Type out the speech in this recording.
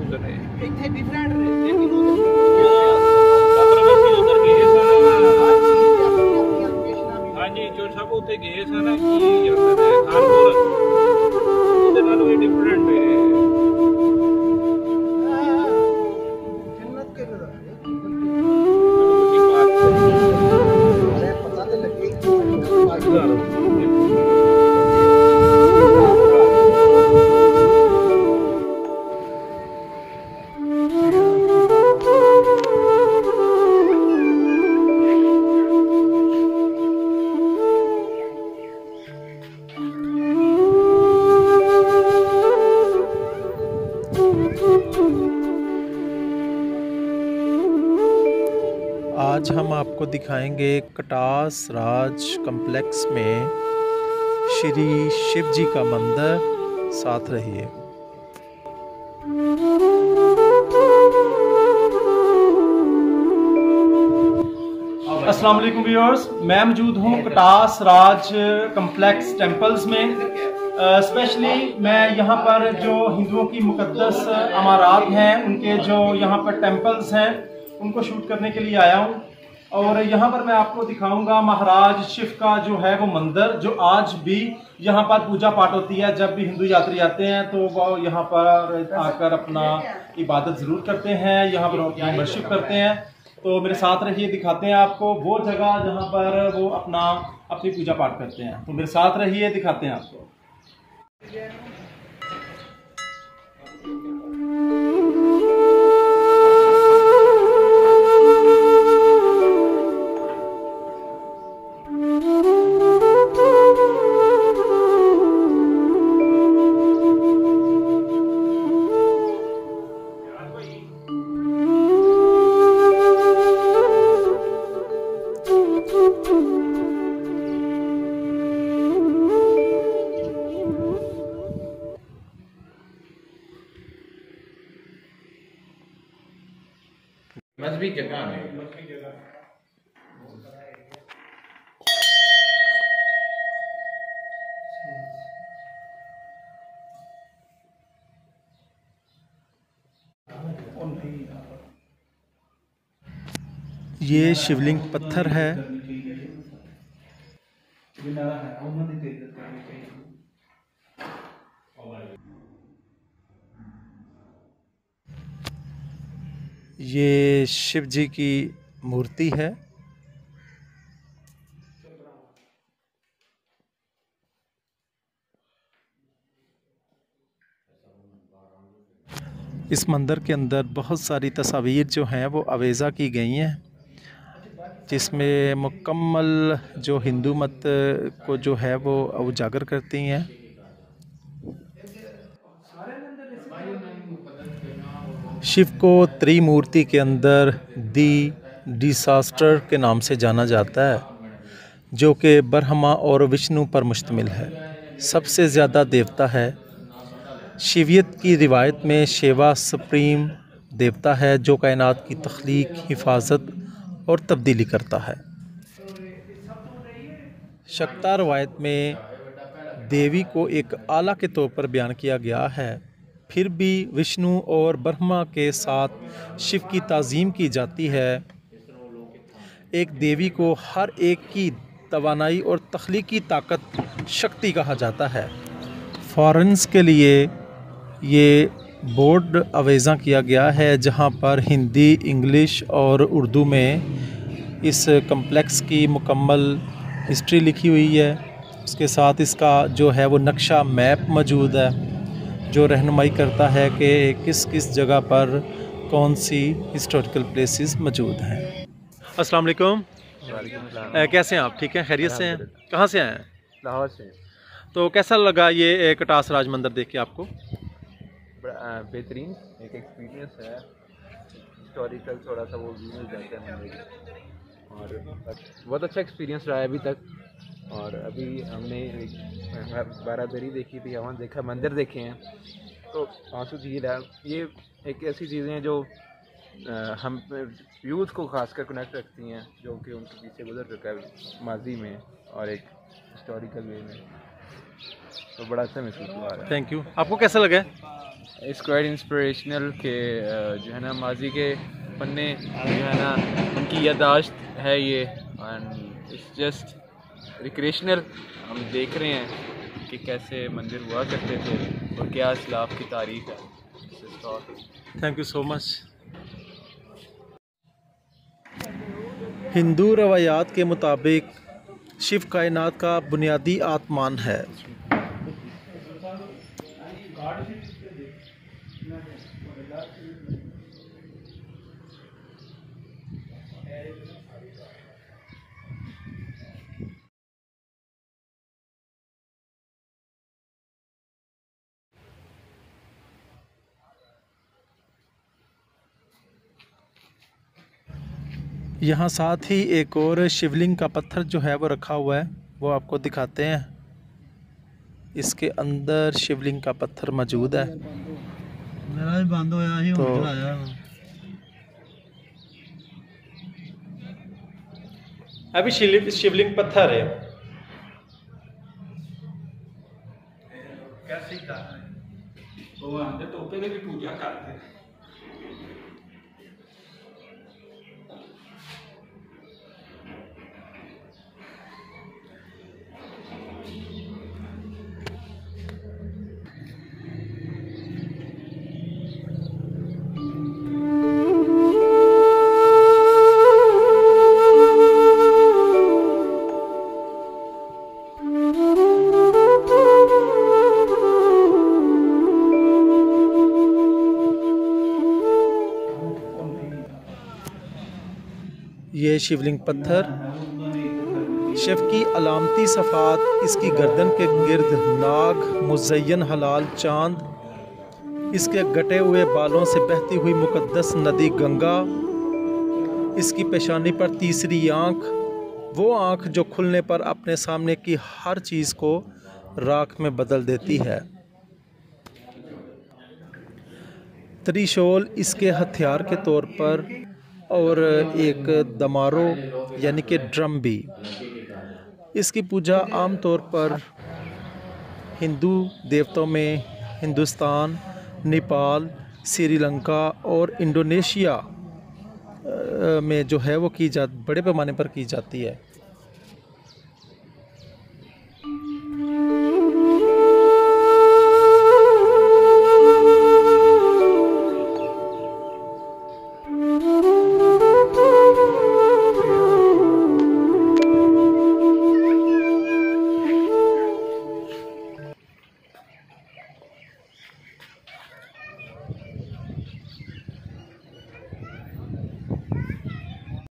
उधर है ਇੱਥੇ ਡਿਫਰੈਂਟ ਲੇਕਿਨ हाँ जी जो सब उत्थे गए सन की जांदा है खानपुर ਉਹਦੇ ਨਾਲੋਂ ਇਹ ਡਿਫਰੈਂਟ ਹੈ ਜੰਨਤ ਕੇ ਨਜ਼ਰ अरे पता तो लगे आज हम आपको दिखाएंगे कटास राज कम्प्लेक्स में श्री शिव जी का मंदिर। साथ रहिए। अस्सलाम वालेकुम व्यूअर्स, मैं मौजूद हूँ कटास राज कम्प्लेक्स टेम्पल्स में। स्पेशली मैं यहाँ पर जो हिंदुओं की मुकद्दस अमारात हैं उनके जो यहाँ पर टेम्पल्स हैं उनको शूट करने के लिए आया हूँ। और यहाँ पर मैं आपको दिखाऊंगा महाराज शिव का जो है वो मंदिर, जो आज भी यहाँ पर पूजा पाठ होती है। जब भी हिंदू यात्री आते हैं तो वो यहाँ पर आकर अपना इबादत ज़रूर करते हैं, यहाँ पर अपनी वर्शिप करते हैं। तो मेरे साथ रहिए, दिखाते हैं आपको वो जगह जहाँ पर वो अपनी पूजा पाठ करते हैं। तो मेरे साथ रहिए, दिखाते हैं आपको। मजहबी जगह है ये शिवलिंग पत्थर है। ये शिव जी की मूर्ति है। इस मंदिर के अंदर बहुत सारी तस्वीर जो हैं वो अवेज़ा की गई हैं, जिसमें मुकम्मल जो हिंदू मत को जो है वो उजागर करती हैं। शिव को त्रिमूर्ति के अंदर दी डिसास्टर के नाम से जाना जाता है, जो कि ब्रह्मा और विष्णु पर मुश्तमिल है। सबसे ज़्यादा देवता है। शिवियत की रिवायत में शिवा सुप्रीम देवता है, जो कायनात की तख्लीक, हिफाजत और तब्दीली करता है। शक्ता रवायत में देवी को एक आला के तौर पर बयान किया गया है। फिर भी विष्णु और ब्रह्मा के साथ शिव की ताज़ीम की जाती है। एक देवी को हर एक की तवानाई और तख्लीकी ताकत शक्ति कहा जाता है। फॉरेंस के लिए ये बोर्ड अवेज़ा किया गया है, जहाँ पर हिंदी, इंग्लिश और उर्दू में इस कम्प्लेक्स की मुकम्मल हिस्ट्री लिखी हुई है। उसके साथ इसका जो है वो नक्शा मैप मौजूद है, जो रहनुमाई करता है कि किस किस जगह पर कौन सी हिस्टोरिकल प्लेसेस मौजूद हैं। अस्सलाम वालेकुम। कैसे हैं आप? ठीक हैं, खैरियत से हैं? कहाँ से आए हैं? लाहौर से। तो कैसा लगा ये कटास राज मंदिर देख के आपको? बेहतरीन एक एक्सपीरियंस है। हिस्टोरिकल थोड़ा सा वो व्यू मिल जाता है मंदिर, और बहुत अच्छा एक्सपीरियंस रहा है अभी तक। और अभी हमने बारादरी देखी थी, वहाँ देखा, मंदिर देखे हैं, तो आंसू झील है। ये एक ऐसी चीज़ें हैं जो हम यूथ को खासकर कनेक्ट रखती हैं, जो कि उनके पीछे गुजर चुका है माजी में और एक हिस्टोरिकल वे में। तो बड़ा अच्छा महसूस हुआ है। Thank you. आपको कैसा लगा? इट्स क्वाइट इंस्पिरेशनल के जो है ना माजी के पन्ने जो है ना उनकी यादाश्त है ये, एंड इट्स जस्ट रिक्रिएशनल। हम देख रहे हैं कि कैसे मंदिर हुआ करते थे और क्या इस्लाफ की तारीख है। Thank you so much. हिंदू रवायात के मुताबिक शिव कायनात का बुनियादी आत्मान है। यहाँ साथ ही एक और शिवलिंग का पत्थर जो है वो रखा हुआ है, वो आपको दिखाते हैं। इसके अंदर शिवलिंग का पत्थर मौजूद है। मेरा भी बंद होया ही तो उधर आया। अभी शिवलिंग पत्थर है। कैसे करते हैं भगवान के टोपे की पूजा करते हैं। ये शिवलिंग पत्थर शिव की अलामती सफ़ात, इसकी गर्दन के गिर्द नाग, मुज़य्यन हलाल चांद, इसके गटे हुए बालों से बहती हुई मुक़द्दस नदी गंगा, इसकी पेशानी पर तीसरी आँख, वो आँख जो खुलने पर अपने सामने की हर चीज़ को राख में बदल देती है। त्रिशूल इसके हथियार के तौर पर, और एक दमारो यानी कि ड्रम भी। इसकी पूजा आम तौर पर हिंदू देवताओं में हिंदुस्तान, नेपाल, श्रीलंका और इंडोनेशिया में जो है वो बड़े पैमाने पर की जाती है।